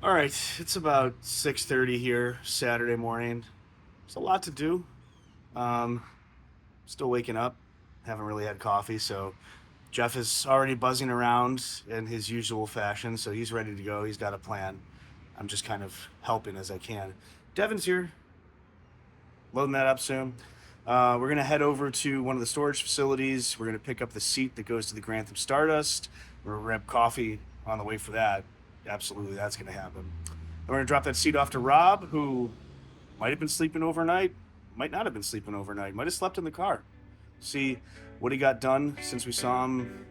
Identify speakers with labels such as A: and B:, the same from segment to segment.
A: All right, it's about 6:30 here, Saturday morning. It's a lot to do. Um, Still waking up. Haven't really had coffee, so Jeff is already buzzing around in his usual fashion, so he's ready to go. He's got a plan. I'm just kind of helping as I can. Devin's here, loading that up soon. We're gonna head over to one of the storage facilities. We're gonna pick up the seat that goes to the Grantham Stardust. We're gonna grab coffee on the way for that. Absolutely, that's gonna happen. And we're gonna drop that seat off to Rob, who might have been sleeping overnight, might not have been sleeping overnight, might have slept in the car. See what he got done since we saw him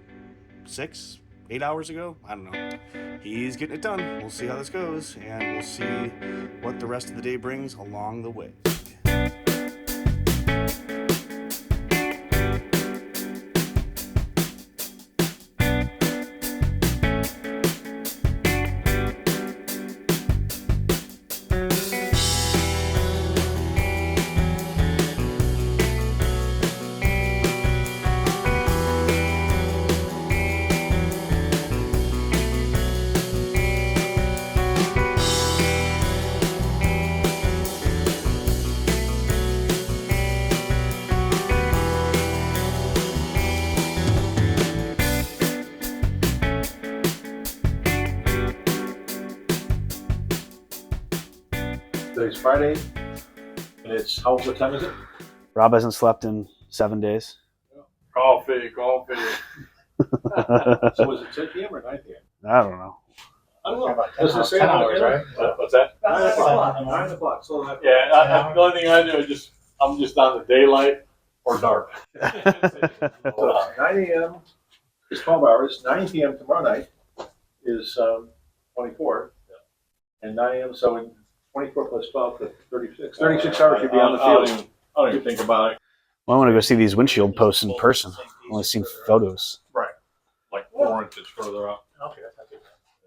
A: 8 hours ago. I don't know. He's getting it done. We'll see how this goes, and we'll see what the rest of the day brings along the way.
B: Today's Friday, and what time is it?
A: Rob hasn't slept in 7 days.
B: Coffee. So is it 10 p.m. or 9 p.m.?
A: I don't know.
B: I don't know. Does it say 10 hours, right? What's that?
C: 9 o'clock.
B: 9 o'clock. So
C: Yeah, the only thing I do is I'm just on the daylight or dark.
B: 9 a.m. is 12 hours. 9 p.m. tomorrow night is 24. And 9 a.m. So in 24 plus 12 to 36. 36 hours you'd be on the field.
C: I don't even think about it.
A: Well, I want to go see these windshield posts in person. I've only seen photos.
C: Right. Like 4 inches further up.
B: Okay, that's not too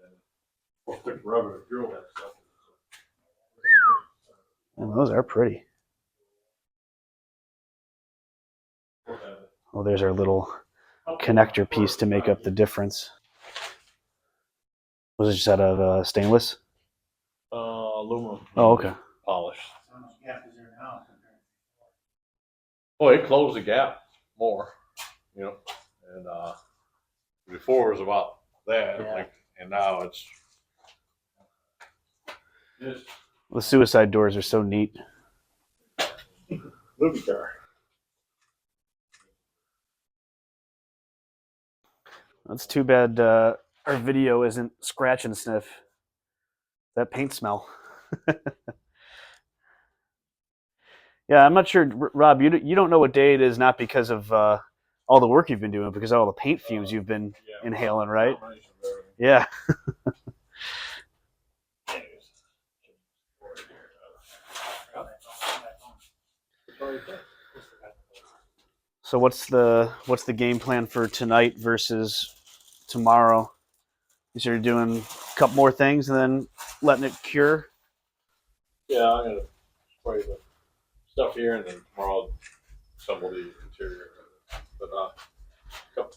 B: bad.
C: We'll stick rubber to drill that stuff.
A: And those are pretty. Oh, there's our little connector piece to make up the difference. Was it just out of stainless?
C: Aluminum.
A: Oh, okay.
C: Polished. Oh, it closed the gap more, and before it was about that, and now it's just
A: The suicide doors are so neat.
B: Movie car.
A: It's too bad our video isn't scratch and sniff. That paint smell. Yeah, I'm not sure, Rob. You don't know what day it is, not because of all the work you've been doing, because of all the paint fumes you've been inhaling, right? Yeah. So what's the game plan for tonight versus tomorrow? You sort of doing a couple more things and then letting it cure?
C: Yeah, I'm gonna spray the stuff here, and then tomorrow I'll assemble the interior. But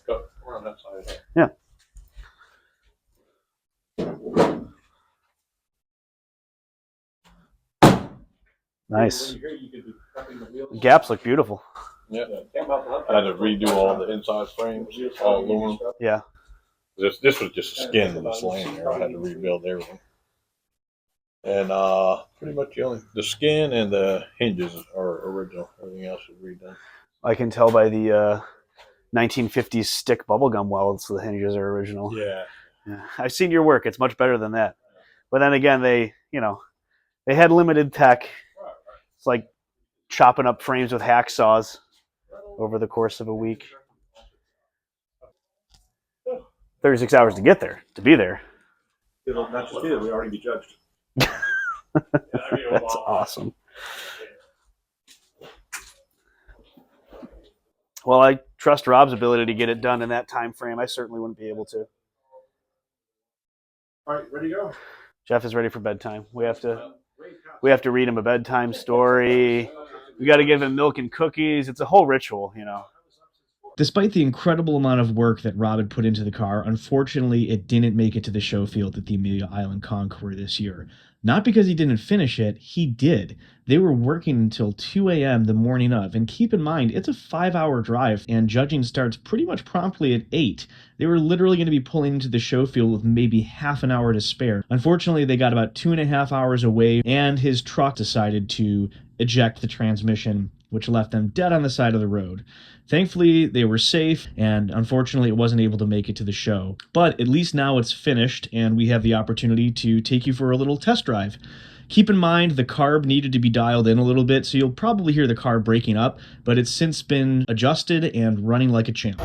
C: cup around that side.
A: Yeah. Nice. The gaps look beautiful.
C: Yeah. I had to redo all the inside frames, all aluminum.
A: Yeah.
C: This was just a skin that's laying there. I had to rebuild everything. And pretty much the skin and the hinges are original. Everything else is redone.
A: I can tell by the 1950s stick bubblegum welds the hinges are original.
C: Yeah.
A: I've seen your work. It's much better than that. But then again, they had limited tech. It's like chopping up frames with hacksaws over the course of a week. 36 hours to get there, to be there.
B: It'll not just be there, we'll already be judged.
A: That's awesome. Well, I trust Rob's ability to get it done in that time frame. I certainly wouldn't be able to.
B: All right, ready to go?
A: Jeff is ready for bedtime. We have to read him a bedtime story. We got to give him milk and cookies. It's a whole ritual,
D: Despite the incredible amount of work that Rob had put into the car, unfortunately it didn't make it to the show field at the Amelia Island Concours this year. Not because he didn't finish it, he did. They were working until 2 a.m. the morning of, and keep in mind, it's a 5-hour drive, and judging starts pretty much promptly at 8. They were literally going to be pulling into the show field with maybe half an hour to spare. Unfortunately, they got about 2.5 hours away, and his truck decided to eject the transmission, which left them dead on the side of the road. Thankfully, they were safe, and unfortunately, it wasn't able to make it to the show. But at least now it's finished, and we have the opportunity to take you for a little test drive. Keep in mind, the carb needed to be dialed in a little bit, so you'll probably hear the car breaking up, but it's since been adjusted and running like a champ.